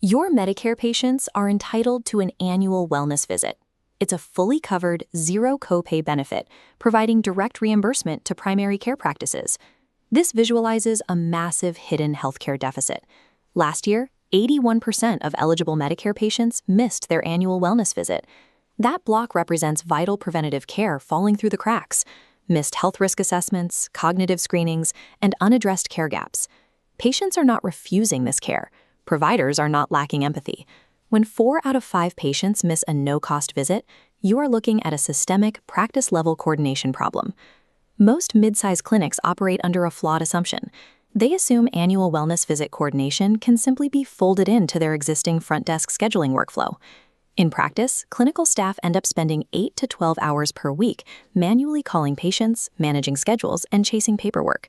Your Medicare patients are entitled to an annual wellness visit. It's a fully covered, zero copay benefit, providing direct reimbursement to primary care practices. This visualizes a massive hidden healthcare deficit. Last year, 81% of eligible Medicare patients missed their annual wellness visit. That block represents vital preventative care falling through the cracks, missed health risk assessments, cognitive screenings, and unaddressed care gaps. Patients are not refusing this care. Providers are not lacking empathy. When 4 out of 5 patients miss a no-cost visit, you are looking at a systemic, practice-level coordination problem. Most mid-size clinics operate under a flawed assumption. They assume annual wellness visit coordination can simply be folded into their existing front desk scheduling workflow. In practice, clinical staff end up spending 8 to 12 hours per week manually calling patients, managing schedules, and chasing paperwork.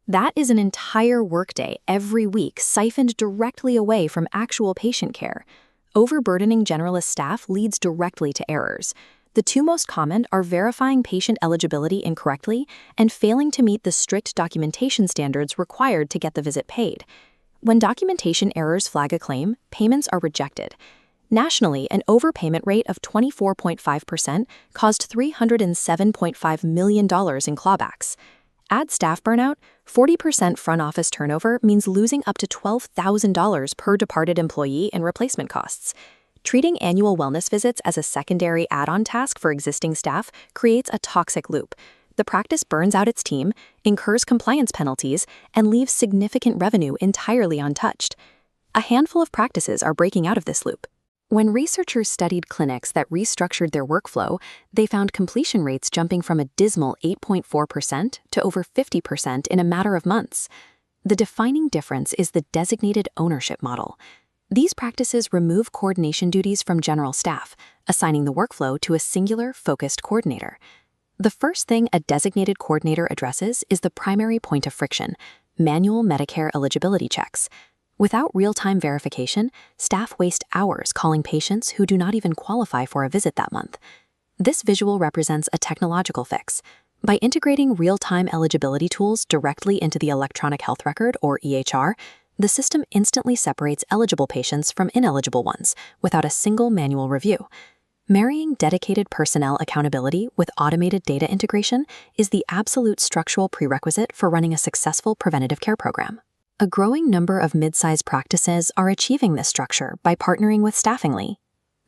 That is an entire workday every week siphoned directly away from actual patient care. Overburdening generalist staff leads directly to errors. The two most common are verifying patient eligibility incorrectly and failing to meet the strict documentation standards required to get the visit paid. When documentation errors flag a claim, payments are rejected. Nationally, an overpayment rate of 24.5% caused $307.5 million in clawbacks. Add staff burnout, 40% front office turnover means losing up to $12,000 per departed employee in replacement costs. Treating annual wellness visits as a secondary add-on task for existing staff creates a toxic loop. The practice burns out its team, incurs compliance penalties, and leaves significant revenue entirely untouched. A handful of practices are breaking out of this loop. When researchers studied clinics that restructured their workflow, they found completion rates jumping from a dismal 8.4% to over 50% in a matter of months. The defining difference is the designated ownership model. These practices remove coordination duties from general staff, assigning the workflow to a singular, focused coordinator. The first thing a designated coordinator addresses is the primary point of friction: manual Medicare eligibility checks. Without real-time verification, staff waste hours calling patients who do not even qualify for a visit that month. This visual represents a technological fix. By integrating real-time eligibility tools directly into the electronic health record, or EHR, the system instantly separates eligible patients from ineligible ones without a single manual review. Marrying dedicated personnel accountability with automated data integration is the absolute structural prerequisite for running a successful preventative care program. A growing number of mid-sized practices are achieving this structure by partnering with Staffingly.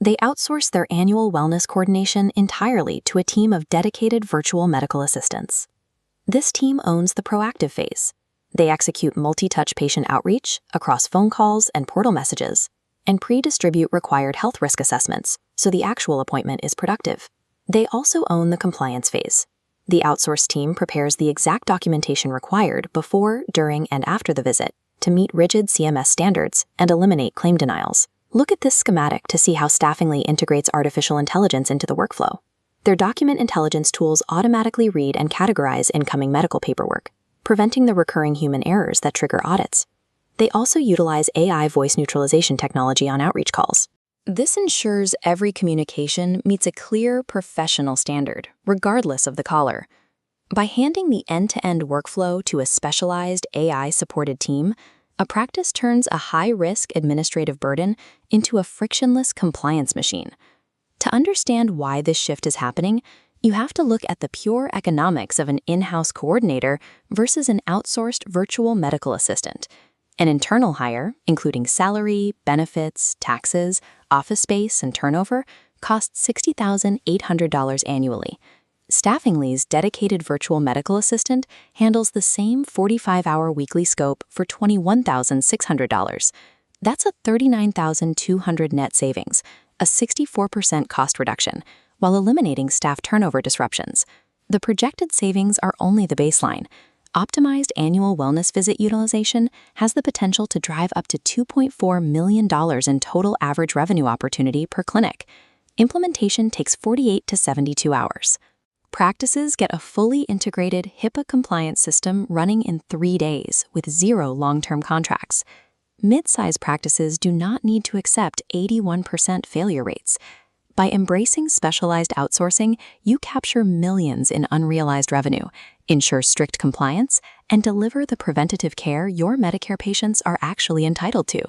They outsource their annual wellness coordination entirely to a team of dedicated virtual medical assistants. This team owns the proactive phase. They execute multi-touch patient outreach across phone calls and portal messages, and pre-distribute required health risk assessments so the actual appointment is productive. They also own the compliance phase. The outsourced team prepares the exact documentation required before, during, and after the visit to meet rigid CMS standards and eliminate claim denials. Look at this schematic to see how Staffingly integrates artificial intelligence into the workflow. Their document intelligence tools automatically read and categorize incoming medical paperwork, preventing the recurring human errors that trigger audits. They also utilize AI voice neutralization technology on outreach calls. This ensures every communication meets a clear, professional standard, regardless of the caller. By handing the end-to-end workflow to a specialized AI-supported team, a practice turns a high-risk administrative burden into a frictionless compliance machine. To understand why this shift is happening, you have to look at the pure economics of an in-house coordinator versus an outsourced virtual medical assistant. An internal hire, including salary, benefits, taxes, office space, and turnover, costs $60,800 annually. Staffingly's dedicated virtual medical assistant handles the same 45-hour weekly scope for $21,600. That's a $39,200 net savings, a 64% cost reduction, while eliminating staff turnover disruptions. The projected savings are only the baseline. Optimized annual wellness visit utilization has the potential to drive up to $2.4 million in total average revenue opportunity per clinic. Implementation takes 48 to 72 hours. Practices get a fully integrated HIPAA-compliant system running in 3 days with 0 long-term contracts. Mid-size practices do not need to accept 81% failure rates. By embracing specialized outsourcing, you capture millions in unrealized revenue, ensure strict compliance, and deliver the preventative care your Medicare patients are actually entitled to.